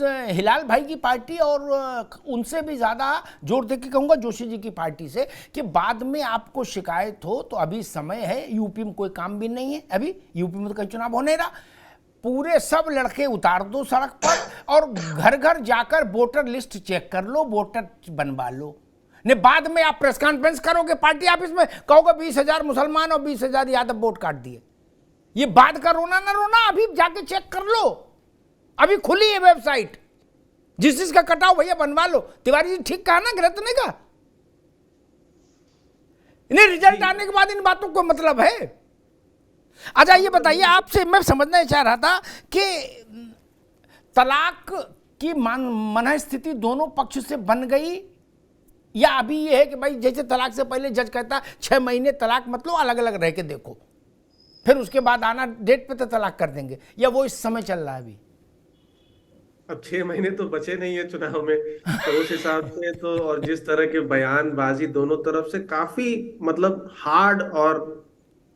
हिलाल भाई की पार्टी और उनसे भी ज़्यादा जोर दे के कहूँगा जोशी जी की पार्टी से कि बाद में आपको शिकायत हो तो अभी समय है। यूपी में कोई काम भी नहीं है, अभी यूपी में तो कहीं चुनाव हो नहीं रहा। पूरे सब लड़के उतार दो सड़क पर और घर घर जाकर वोटर लिस्ट चेक कर लो, वोटर बनवा लो। ने बाद में आप प्रेस कॉन्फ्रेंस करोगे पार्टी ऑफिस में, कहोगे 20,000 मुसलमान और 20,000 यादव वोट काट दिए। ये बाद का रोना ना रोना, अभी जाके चेक कर लो। अभी खुली है वेबसाइट, जिस का कटाओ भैया बनवा लो। तिवारी जी ठीक कहा ना, गलत नहीं कहा? इन्हें रिजल्ट आने के बाद इन बातों को मतलब है। अच्छा ये बताइए, आपसे मैं समझना चाह रहा था कि तलाक की मना स्थिति दोनों पक्ष से बन गई, या अभी ये है कि भाई जैसे तलाक से पहले जज कहता 6 महीने तलाक मत लो, अलग अलग रह के देखो, फिर उसके बाद आना डेट पे तो तलाक कर देंगे, या वो इस समय चल रहा है अभी? अब 6 महीने तो बचे नहीं है चुनाव में, तो उस हिसाब से तो, और जिस तरह के बयानबाजी दोनों तरफ से काफी मतलब हार्ड और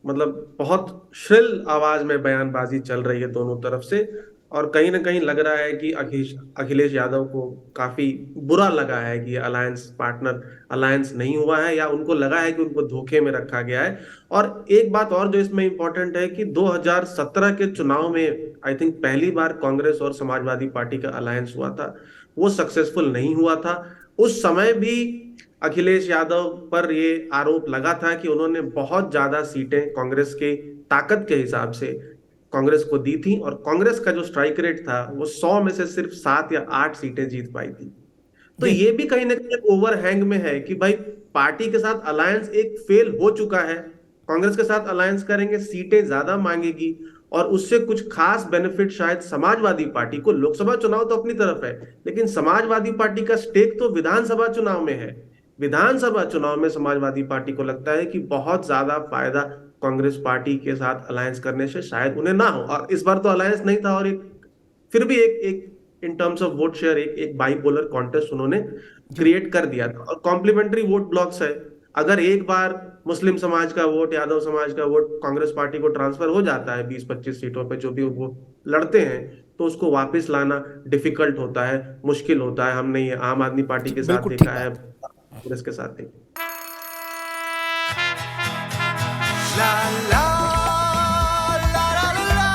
मतलब बहुत श्रिल आवाज में बयानबाजी चल रही है दोनों तरफ से, और कहीं ना कहीं लग रहा है कि अखिलेश यादव को काफी बुरा लगा है कि अलायंस पार्टनर अलायंस नहीं हुआ है, या उनको लगा है कि उनको धोखे में रखा गया है। और एक बात और जो इसमें इंपॉर्टेंट है कि 2017 के चुनाव में आई थिंक पहली बार कांग्रेस और समाजवादी पार्टी का अलायंस हुआ था, वो सक्सेसफुल नहीं हुआ था। उस समय भी अखिलेश यादव पर ये आरोप लगा था कि उन्होंने बहुत ज्यादा सीटें कांग्रेस के ताकत के हिसाब से कांग्रेस को दी थी, और कांग्रेस का जो स्ट्राइक रेट था वो 100 में से सिर्फ 7 या 8 सीटें जीत पाई थी। तो ये भी कहीं ना कहीं ओवरहैंग में है कि भाई पार्टी के साथ अलायंस एक फेल हो चुका है, कांग्रेस के साथ अलायंस करेंगे सीटें ज्यादा मांगेगी, और उससे कुछ खास बेनिफिट शायद समाजवादी पार्टी को। लोकसभा चुनाव तो अपनी तरफ है, लेकिन समाजवादी पार्टी का स्टेक तो विधानसभा चुनाव में है। विधानसभा चुनाव में समाजवादी पार्टी को लगता है कि बहुत ज्यादा फायदा कांग्रेस पार्टी के साथ अलायंस करने से शायद उन्हें ना हो, और इस बार तो अलायंस नहीं था, और एक फिर भी एक in terms of vote share एक बाइपोलर कॉन्टेस्ट उन्होंने क्रिएट कर दिया था। और कॉम्प्लीमेंट्री वोट ब्लॉक्स है, अगर एक बार मुस्लिम समाज का वोट, यादव समाज का वोट कांग्रेस पार्टी को ट्रांसफर हो जाता है 20-25 सीटों पे जो भी वो लड़ते हैं, तो उसको वापस लाना डिफिकल्ट होता है, मुश्किल होता है। हमने ये आम आदमी पार्टी के साथ देखा है, कांग्रेस के साथ देखा। La la la la la la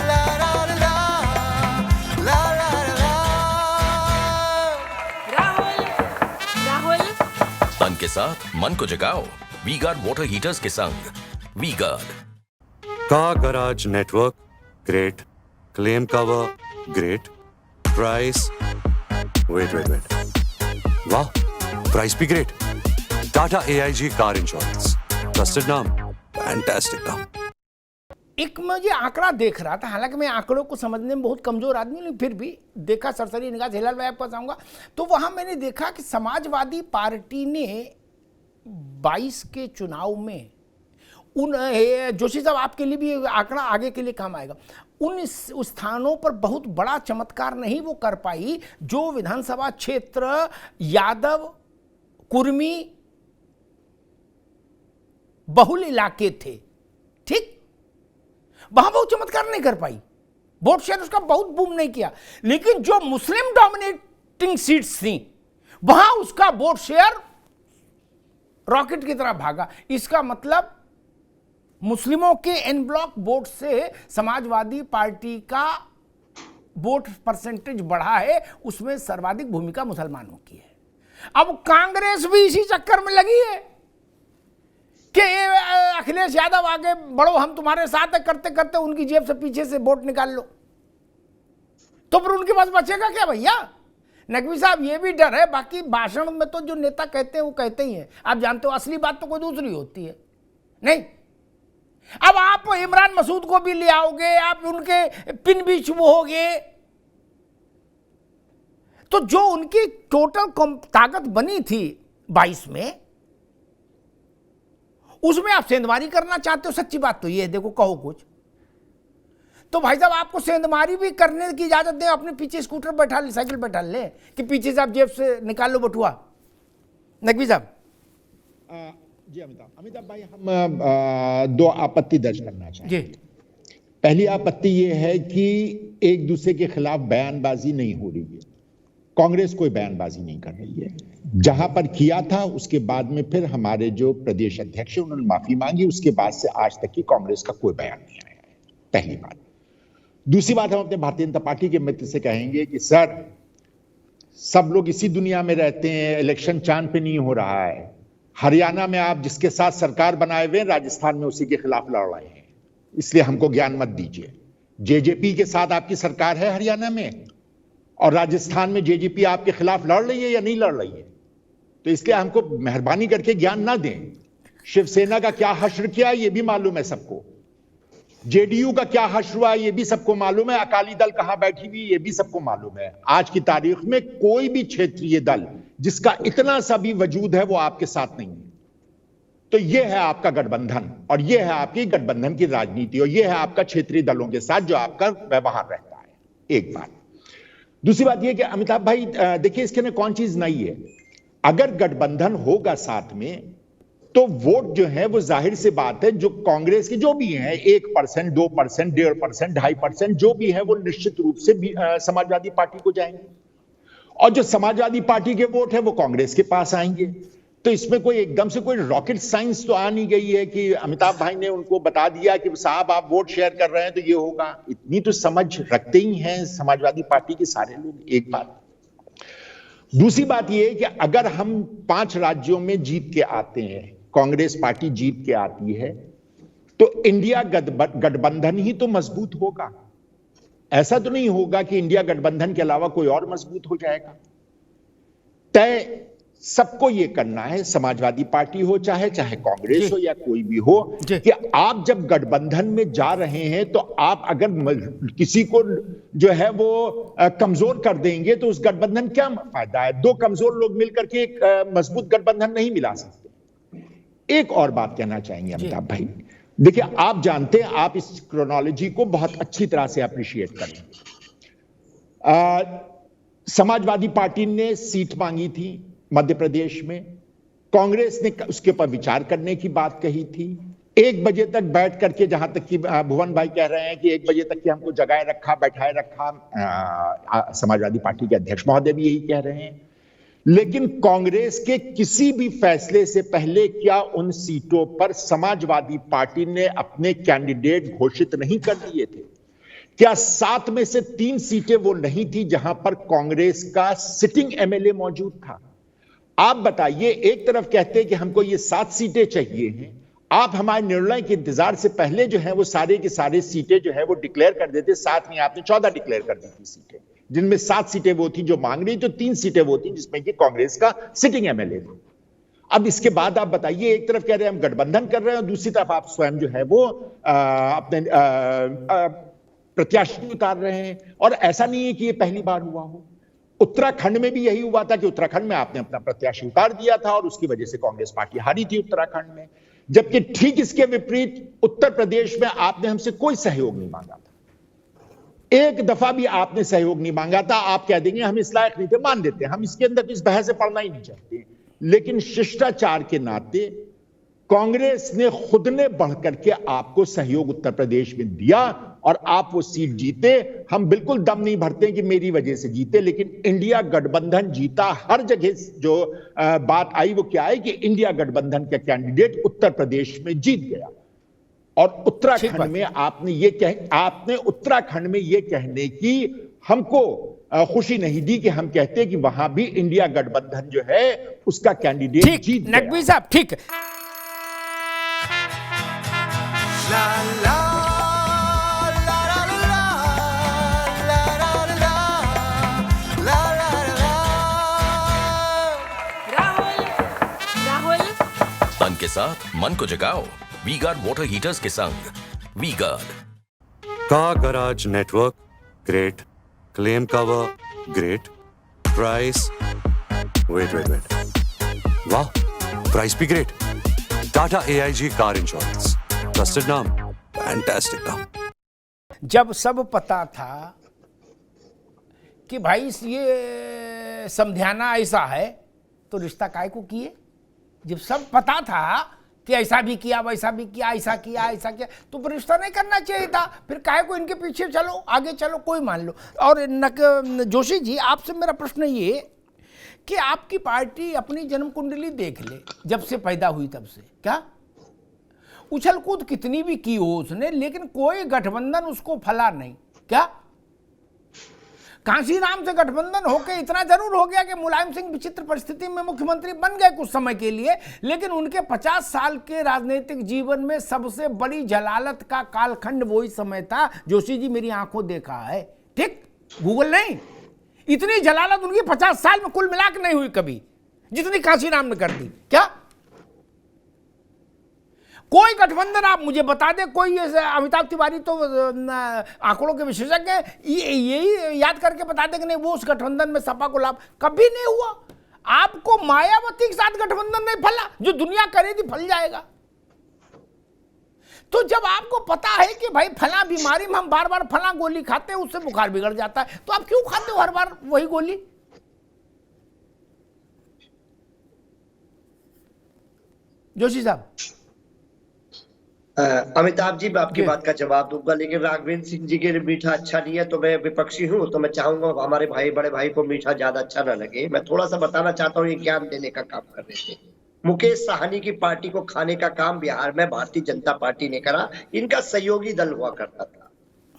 la la la la। Rahul तन के साथ मन को जगाओ वी-गार्ड वाटर हीटर्स के संग। V Guard car garage network great, claim cover great, price wait वाह, प्राइस भी great. Tata AIG car insurance, trusted नाम, फैंटास्टिक नाम। एक मुझे आंकड़ा देख रहा था, हालांकि मैं आंकड़ों को समझने में बहुत कमजोर आदमी हूं, फिर भी देखा सरसरी निगाह से, हिलाल भाई आपको बताऊंगा। तो वहां मैंने देखा कि समाजवादी पार्टी ने 22 के चुनाव में उन जोशी साहब आपके लिए भी आंकड़ा आगे के लिए काम आएगा, उन स्थानों पर बहुत बड़ा चमत्कार नहीं वो कर पाई जो विधानसभा क्षेत्र यादव कुर्मी बहुल इलाके थे, ठीक, वहां बहुत चमत्कार नहीं कर पाई, वोट शेयर उसका बहुत बूम नहीं किया। लेकिन जो मुस्लिम डोमिनेटिंग सीट्स थी वहां उसका वोट शेयर रॉकेट की तरह भागा। इसका मतलब मुस्लिमों के एन ब्लॉक वोट से समाजवादी पार्टी का वोट परसेंटेज बढ़ा है, उसमें सर्वाधिक भूमिका मुसलमानों की है। अब कांग्रेस भी इसी चक्कर में लगी है कि अखिलेश यादव आगे बढ़ो, हम तुम्हारे साथ है, करते करते उनकी जेब से पीछे से वोट निकाल लो, तो फिर उनके पास बचेगा क्या भैया? नकवी साहब ये भी डर है। बाकी भाषण में तो जो नेता कहते हैं वो कहते ही हैं, आप जानते हो असली बात तो कोई दूसरी होती है। नहीं, अब आप इमरान मसूद को भी ले आओगे, आप उनके पिन भी चुभोगे, तो जो उनकी टोटल ताकत बनी थी 22 में, उसमें आप सेंधमारी करना चाहते हो। सच्ची बात तो ये है, देखो कहो कुछ तो भाई साहब आपको सेंधमारी भी करने की इजाजत दे, अपने पीछे स्कूटर बैठा ले, साइकिल बैठा ले, कि पीछे से आप जेब से निकाल लो बटुआ। नकवी साहब। जी अमिताभ भाई, हम 2 आपत्ति दर्ज करना चाहेंगे। पहली आपत्ति यह है कि एक दूसरे के खिलाफ बयानबाजी नहीं हो रही है। कांग्रेस कोई बयानबाजी नहीं कर रही है। जहां पर किया था उसके बाद में फिर हमारे जो प्रदेश अध्यक्ष हैं उन्होंने माफी मांगी, उसके बाद से आज तक की कांग्रेस का कोई बयान नहीं आया है। पहली बात। दूसरी बात, हम अपने भारतीय जनता पार्टी के मित्र से कहेंगे कि सर, सब लोग इसी दुनिया में रहते हैं, इलेक्शन चांद पे नहीं हो रहा है। हरियाणा में आप जिसके साथ सरकार बनाए हुए हैं, राजस्थान में उसी के खिलाफ लड़ रहे हैं, इसलिए हमको ज्ञान मत दीजिए। जेजेपी के साथ आपकी सरकार है हरियाणा में, और राजस्थान में जेजेपी आपके खिलाफ लड़ रही है या नहीं लड़ रही है? तो इसलिए हमको मेहरबानी करके ज्ञान ना दें। शिवसेना का क्या हश्र किया ये भी मालूम है सबको, जेडीयू का क्या हश्र हुआ ये भी सबको मालूम है, अकाली दल कहां बैठी हुई ये भी सबको मालूम है। आज की तारीख में कोई भी क्षेत्रीय दल जिसका इतना सा भी वजूद है वो आपके साथ नहीं है। तो यह है आपका गठबंधन, और यह है आपकी गठबंधन की राजनीति, और यह है आपका क्षेत्रीय दलों के साथ जो आपका व्यवहार रहता है। एक बात। दूसरी बात यह कि अमिताभ भाई देखिए, इसके अंदर कौन चीज नहीं है। अगर गठबंधन होगा साथ में तो वोट जो है वो जाहिर सी बात है, जो कांग्रेस के जो भी हैं 1%, 2%, 1.5%, 2.5% जो भी है वो निश्चित रूप से समाजवादी पार्टी को जाएंगे, और जो समाजवादी पार्टी के वोट है वो कांग्रेस के पास आएंगे। तो इसमें कोई एकदम से कोई रॉकेट साइंस तो आ नहीं गई है कि अमिताभ भाई ने उनको बता दिया कि साहब आप वोट शेयर कर रहे हैं तो ये होगा। इतनी तो समझ रखते ही हैं समाजवादी पार्टी के सारे लोग। एक बात। दूसरी बात यह है कि अगर हम 5 राज्यों में जीत के आते हैं, कांग्रेस पार्टी जीत के आती है, तो इंडिया गठबंधन ही तो मजबूत होगा। ऐसा तो नहीं होगा कि इंडिया गठबंधन के अलावा कोई और मजबूत हो जाएगा। तय सबको यह करना है, समाजवादी पार्टी हो चाहे कांग्रेस हो या कोई भी हो, कि आप जब गठबंधन में जा रहे हैं तो आप अगर किसी को जो है वो कमजोर कर देंगे तो उस गठबंधन क्या फायदा है? 2 कमजोर लोग मिलकर के एक मजबूत गठबंधन नहीं मिला सकते। एक और बात कहना चाहेंगे अमिताभ भाई, देखिए आप जानते हैं, आप इस क्रोनोलॉजी को बहुत अच्छी तरह से अप्रिशिएट करेंगे। समाजवादी पार्टी ने सीट मांगी थी मध्य प्रदेश में, कांग्रेस ने उसके ऊपर विचार करने की बात कही थी। 1 बजे तक बैठ करके, जहां तक कि भुवन भाई कह रहे हैं कि 1 बजे तक कि हमको जगाए रखा, बैठाए रखा, समाजवादी पार्टी के अध्यक्ष महोदय भी यही कह रहे हैं। लेकिन कांग्रेस के किसी भी फैसले से पहले क्या उन सीटों पर समाजवादी पार्टी ने अपने कैंडिडेट घोषित नहीं कर दिए थे? क्या 7 में से 3 सीटें वो नहीं थी जहां पर कांग्रेस का सिटिंग एमएलए मौजूद था? आप बताइए, एक तरफ कहते हैं कि हमको ये 7 सीटें चाहिए हैं, आप हमारे निर्णय के इंतजार से पहले जो है वो सारे की सारे सीटें जो है वो डिक्लेयर कर देते। 7 नहीं, आपने 14 डिक्लेयर कर दी थी सीटें, जिनमें 7 सीटें वो थी जो मांग रही, तो 3 सीटें वो थी जिसमें कि कांग्रेस का सिटिंग एमएलए था। अब इसके बाद आप बताइए, एक तरफ कह रहे हैं हम गठबंधन कर रहे हैं और दूसरी तरफ आप स्वयं जो है वो अपने प्रत्याशी उतार रहे हैं। और ऐसा नहीं है कि ये पहली बार हुआ हो, उत्तराखंड में भी यही हुआ था कि उत्तराखंड में आपने अपना प्रत्याशी उतार दिया था और उसकी वजह से कांग्रेस पार्टी हारी थी उत्तराखंड में। जबकि ठीक इसके विपरीत उत्तर प्रदेश में आपने हमसे कोई सहयोग नहीं मांगा था, एक दफा भी आपने सहयोग नहीं मांगा था। आप कह देंगे हम इस लायक नहीं थे, मान देते हैं, हम इसके अंदर इस बहस से पढ़ना ही नहीं चाहते। लेकिन शिष्टाचार के नाते कांग्रेस ने खुद ने बढ़कर के आपको सहयोग उत्तर प्रदेश में दिया और आप वो सीट जीते। हम बिल्कुल दम नहीं भरते कि मेरी वजह से जीते, लेकिन इंडिया गठबंधन जीता। हर जगह जो बात आई वो क्या है कि इंडिया गठबंधन का कैंडिडेट उत्तर प्रदेश में जीत गया। और उत्तराखंड में आपने उत्तराखंड में ये कहने की हमको खुशी नहीं दी कि हम कहते कि वहां भी इंडिया गठबंधन जो है उसका कैंडिडेट जीत गया। नकवी साहब ठीक। La la la la la la la la la la la। Rahul तन के साथ मन को जगाओ वी-गार्ड वाटर हीटर्स के संग। V Guard car garage network great, claim cover great, price wait वाह, प्राइस भी great. Tata AIG car insurance, trusted नाम, फैंटास्टिक नाम। जब सब पता था कि भाई ये समझाना ऐसा है तो रिश्ता काय को किए? जब सब पता था कि ऐसा भी किया, वैसा भी किया, ऐसा किया, ऐसा किया, तो फिर रिश्ता नहीं करना चाहिए था। फिर काहे को इनके पीछे चलो, आगे चलो, कोई मान लो। और जोशी जी, आपसे मेरा प्रश्न ये कि आपकी पार्टी अपनी जन्म कुंडली देख ले, जब से पैदा हुई तब से, क्या उछल कूद कितनी भी की हो उसने, लेकिन कोई गठबंधन उसको फला नहीं। क्या कांशीराम से गठबंधन होकर इतना जरूर हो गया कि मुलायम सिंह विचित्र परिस्थिति में मुख्यमंत्री बन गए कुछ समय के लिए, लेकिन उनके 50 साल के राजनीतिक जीवन में सबसे बड़ी जलालत का कालखंड वही समय था। जोशी जी, मेरी आंखों देखा है, ठीक, गूगल नहीं। इतनी जलालत उनकी 50 साल में कुल मिलाकर नहीं हुई कभी, जितनी कांशीराम ने कर दी। क्या कोई गठबंधन आप मुझे बता दे, कोई अमिताभ तिवारी तो आंकड़ों के विशेषज्ञ हैं, यही याद करके बता दे कि नहीं वो उस गठबंधन में सपा को लाभ, कभी नहीं हुआ। आपको मायावती के साथ गठबंधन नहीं फला, जो दुनिया करे थी फल जाएगा। तो जब आपको पता है कि भाई फला बीमारी में हम बार बार फला गोली खाते हैं, उससे बुखार बिगड़ जाता है, तो आप क्यों खाते हो हर बार वही गोली? जोशी साहब। अमिताभ जी, मैं आपकी बात का जवाब दूंगा, लेकिन राघवेंद्र सिंह जी के लिए मीठा अच्छा नहीं है, तो मैं विपक्षी हूं, तो मैं चाहूंगा हमारे भाई, बड़े भाई को मीठा ज्यादा अच्छा ना लगे। मैं थोड़ा सा बताना चाहता हूँ, ये ज्ञान देने का काम कर रहे थे। मुकेश साहनी की पार्टी को खाने का काम बिहार में भारतीय जनता पार्टी ने करा, इनका सहयोगी दल हुआ करता था।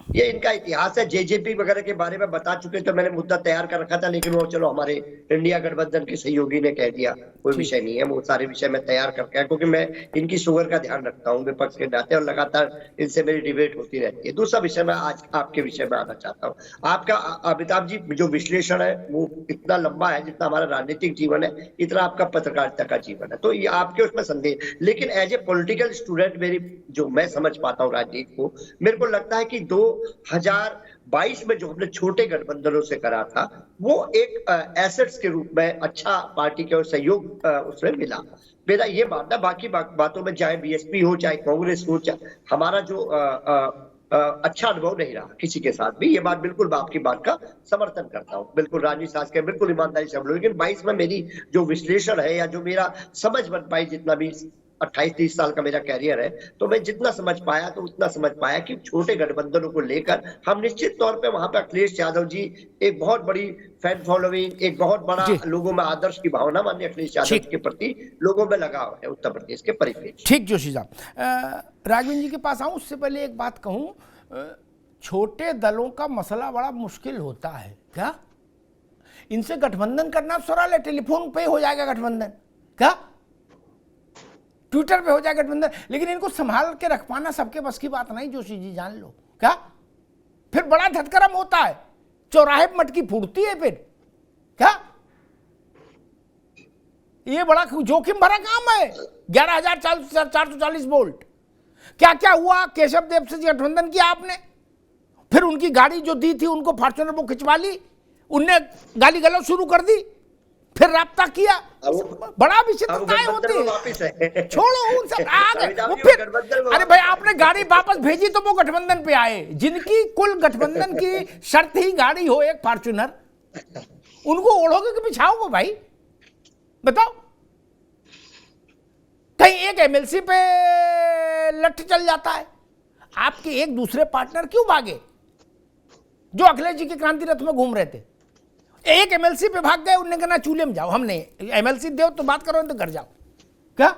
ये इनका इतिहास है। जेजेपी वगैरह के बारे में बता चुके, तो मैंने मुद्दा तैयार कर रखा था, लेकिन वो चलो हमारे इंडिया गठबंधन के सहयोगी ने कह दिया, कोई विषय नहीं है, वो सारे विषय मैं तैयार करके आया, क्योंकि मैं इनकी शुगर का ध्यान रखता हूँ विपक्ष के नाते, और लगातार इनसे मेरी डिबेट होती रहती है। दूसरा विषय मैं आज आपके विषय में आना चाहता हूँ। आपका अमिताभ जी जो विश्लेषण है वो इतना लंबा है, जितना हमारा राजनीतिक जीवन है इतना आपका पत्रकारिता का जीवन है, तो ये आपके उसमें संदेह। लेकिन एज ए पॉलिटिकल स्टूडेंट, मेरी जो मैं समझ पाता हूँ राजनीति को, मेरे को लगता है कि 2022 में जो हमने छोटे गठबंधनों से करा था, वो एक एसेट्स के रूप में अच्छा पार्टी के सहयोग उसमें मिला। मेरा ये मानना, बाकी बातों में चाहे बीएसपी हो, चाहे कांग्रेस हो, चाहे हमारा जो अच्छा अनुभव नहीं रहा किसी के साथ भी, ये बात बिल्कुल मैं आपकी बात का समर्थन करता हूँ, बिल्कुल राजनीति शास्त्र के बिल्कुल ईमानदारी से हम लोग। लेकिन 22 में मेरी जो विश्लेषण है, या जो मेरा समझ बन पाई, जितना भी 28-30 साल का मेरा कैरियर है, तो मैं जितना समझ पाया, तो उतना समझ पाया कि छोटे गठबंधनों को लेकर हम निश्चित तौर पे वहां पे अखिलेश यादव जी एक बहुत बड़ी फैन फॉलोइंग, एक बहुत बड़ा लोगों में आदर्श की भावना माननीय अखिलेश यादव के प्रति लोगों में लगाव है उत्तर प्रदेश के परिप्रेक्ष्य। ठीक जोशी साहब, राघवेंद्र जी के पास आऊं उससे पहले एक बात कहूं, छोटे दलों का मसला बड़ा मुश्किल होता है। क्या इनसे गठबंधन करना सरल है, टेलीफोन पे हो जाएगा गठबंधन, क्या ट्विटर पे हो जाएगा गठबंधन, लेकिन इनको संभाल के रख पाना सबके बस की बात नहीं, जोशी जी जान लो। क्या फिर बड़ा धतकरम होता है, चौराहे पर मटकी फूटती है फिर। क्या ये बड़ा जोखिम भरा काम है। 11,440 वोल्ट, क्या क्या हुआ? केशव देव से गठबंधन किया आपने, फिर उनकी गाड़ी जो दी थी उनको फॉर्च्यूनर वो खिंचवा ली, उनने गाली गलौज शुरू कर दी, फिर राब्ता किया, बड़ा विचित्रताएं होती है। छोड़ो उन सब वो फिर, अरे भाई आपने गाड़ी वापस भेजी तो वो गठबंधन पे आए, जिनकी कुल गठबंधन की शर्त ही गाड़ी हो एक फॉर्च्यूनर, उनको ओढ़ोगे कि बिछाओगे भाई? बताओ, कहीं एक एमएलसी पे लठ चल जाता है, आपके एक दूसरे पार्टनर क्यों भागे जो अखिलेश जी के क्रांति रथ में घूम रहे थे? एक एमएलसी पे भाग गए, उन्होंने कहना चूल्हे में जाओ, हमने एमएलसी दो तो बात करो तो घर जाओ। क्या?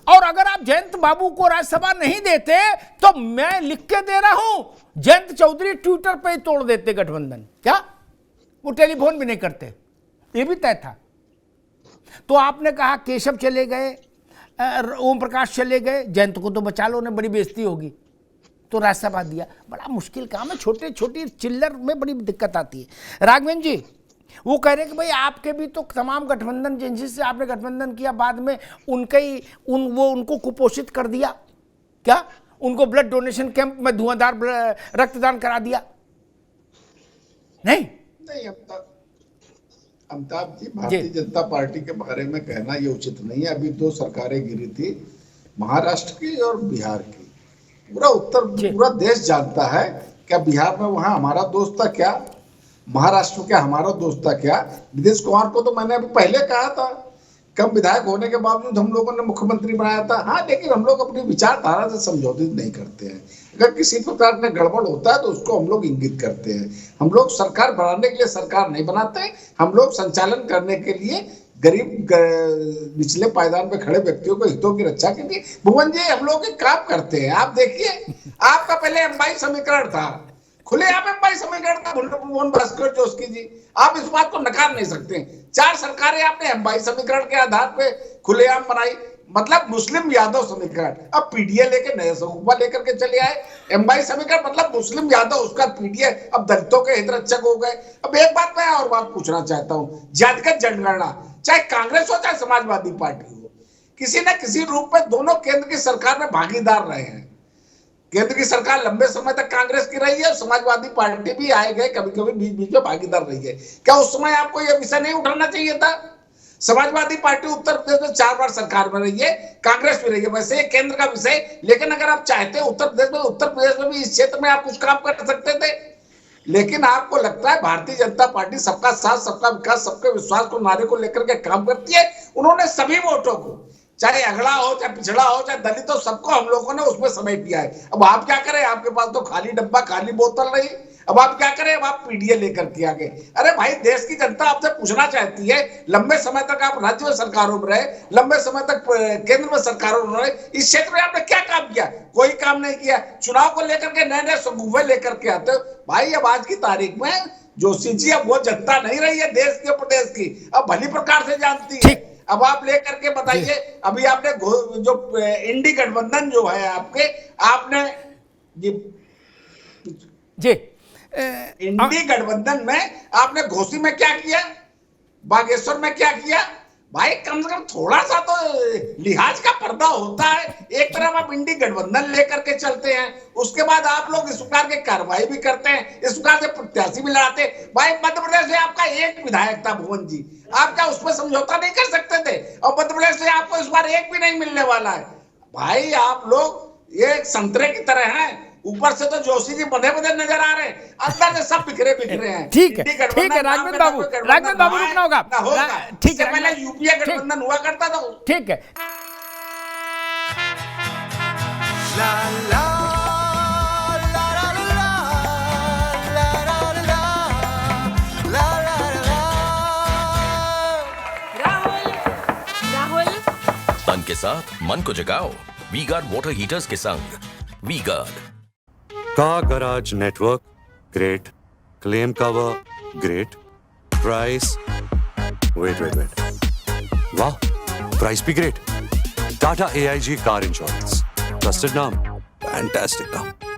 और अगर आप जयंत बाबू को राज्यसभा नहीं देते तो मैं लिख के दे रहा हूं, जयंत चौधरी ट्विटर पे ही तोड़ देते गठबंधन। क्या वो टेलीफोन भी नहीं करते, ये भी तय था। तो आपने कहा केशव चले गए, ओम प्रकाश चले गए, जयंत को तो बचा लो, उन्हें बड़ी बेइज्जती होगी, तो राज्यसभा दिया। बड़ा मुश्किल काम है, छोटे छोटी चिल्लर में बड़ी दिक्कत आती है। राघवेंद्र जी वो कह रहे कि भाई आपके भी तो तमाम गठबंधन जिनसे आपने गठबंधन किया, बाद में उनके ही उनको कुपोषित कर दिया। क्या उनको ब्लड डोनेशन कैंप में धुआंधार रक्तदान करा दिया? नहीं अमिताभ जी, भारतीय जनता पार्टी के बारे में कहना ये उचित नहीं है। अभी 2 सरकारें गिरी थी, महाराष्ट्र की और बिहार की। पूरा देश जानता है, क्या बिहार में वहां हमारा दोस्त था क्या? महाराष्ट्र में क्या हमारा दोस्त था क्या? नीतीश कुमार को तो मैंने अभी पहले कहा था कम विधायक होने के बावजूद हम लोगों ने मुख्यमंत्री बनाया था। हाँ, लेकिन हम लोग अपनी विचारधारा से समझौते नहीं करते हैं। अगर किसी प्रकार में गड़बड़ होता है तो उसको हम लोग इंगित करते हैं। हम लोग सरकार बनाने के लिए सरकार नहीं बनाते, हम लोग संचालन करने के लिए गरीब निचले पायदान पे खड़े व्यक्तियों को हितों की रक्षा के लिए भुवन जी हम लोग एक काम करते हैं। आप देखिए, आपका पहले एम्बाई समीकरण था, खुलेआम एम्बाई समीकरण था भुवन भास्कर जोशी जी, आप इस बात को नकार नहीं सकते। 4 सरकारें आपने एम्बाई समीकरण के आधार पे खुलेआम बनाई, मतलब मुस्लिम यादव समीकरण। अब पीडीए लेके नए सगुफा लेकर के चले आए। एम्बाई समीकरण मतलब मुस्लिम यादव, उसका पीडीए अब दलितों के हितरक्षक हो गए। अब एक बात मैं और बात पूछना चाहता हूँ, जातिगत जनगणना चाहे कांग्रेस हो चाहे समाजवादी पार्टी हो, किसी न किसी रूप में दोनों केंद्र की सरकार में भागीदार रहे हैं। केंद्र की सरकार लंबे समय तक कांग्रेस की रही है, समाजवादी पार्टी भी आए गए कभी कभी बीच बीच में भागीदार रही है। क्या उस समय आपको यह विषय नहीं उठाना चाहिए था? समाजवादी पार्टी उत्तर प्रदेश में 4 बार सरकार में रही है, कांग्रेस भी रही है, वैसे ये केंद्र का विषय। लेकिन अगर आप चाहते उत्तर प्रदेश में भी इस क्षेत्र में आप कुछ काम कर सकते थे। लेकिन आपको लगता है भारतीय जनता पार्टी सबका साथ सबका विकास सबके विश्वास को नारे को लेकर के काम करती है। उन्होंने सभी वोटों को, चाहे अगड़ा हो चाहे पिछड़ा हो चाहे दलित हो, सबको हम लोगों ने उसमें समेट दिया है। अब आप क्या करें, आपके पास तो खाली डब्बा खाली बोतल रही। अब आप क्या करें, अब आप पीडीए लेकर के आगे। अरे भाई, देश की जनता आपसे पूछना चाहती है, लंबे समय तक आप राज्य में सरकारों में रहे, लंबे समय तक केंद्र में सरकारों में रहे, इस क्षेत्र में आपने क्या काम किया? कोई काम नहीं किया। चुनाव को लेकर के नए नए सगुफे लेकर के आते हो। भाई, अब आज की तारीख में जोशी जी अब वो जनता नहीं रही है देश के प्रदेश की, अब भली प्रकार से जानती है। अब आप लेकर के बताइए, अभी आपने जो इंडी गठबंधन जो है आपने जी इंडी गठबंधन में आपने घोसी में क्या किया, बागेश्वर में क्या किया? भाई, कम से कम थोड़ा सा तो लिहाज का पर्दा होता है। एक तरफ आप इंडी गठबंधन लेकर के चलते हैं, उसके बाद आप लोग इस प्रकार की कार्रवाई भी करते हैं, इस प्रकार से प्रत्याशी भी लड़ाते। भाई, मध्य प्रदेश में आपका एक विधायक था भुवन जी, आप क्या उसमें समझौता नहीं कर सकते थे? और मध्य प्रदेश से आपको इस बार एक भी नहीं मिलने वाला है। भाई, आप लोग ये संतरे की तरह हैं, ऊपर से तो जोशी जी बंधे बंधे नजर आ रहे हैं, अंदर से सब बिखरे बिखरे हैं। ठीक है राघवेंद्र बाबू रुकना होगा। ठीक है, पहले यूपीए गठबंधन हुआ करता था। ठीक है। La la la la la la la la la la Rahul तन के साथ मन को जगाओ वी गार्ड वाटर हीटर्स के संग V Guard. Car garage network great, claim cover great, price wait, वाह, प्राइस भी great. Tata AIG car insurance, trusted नाम, फैंटास्टिक नाम।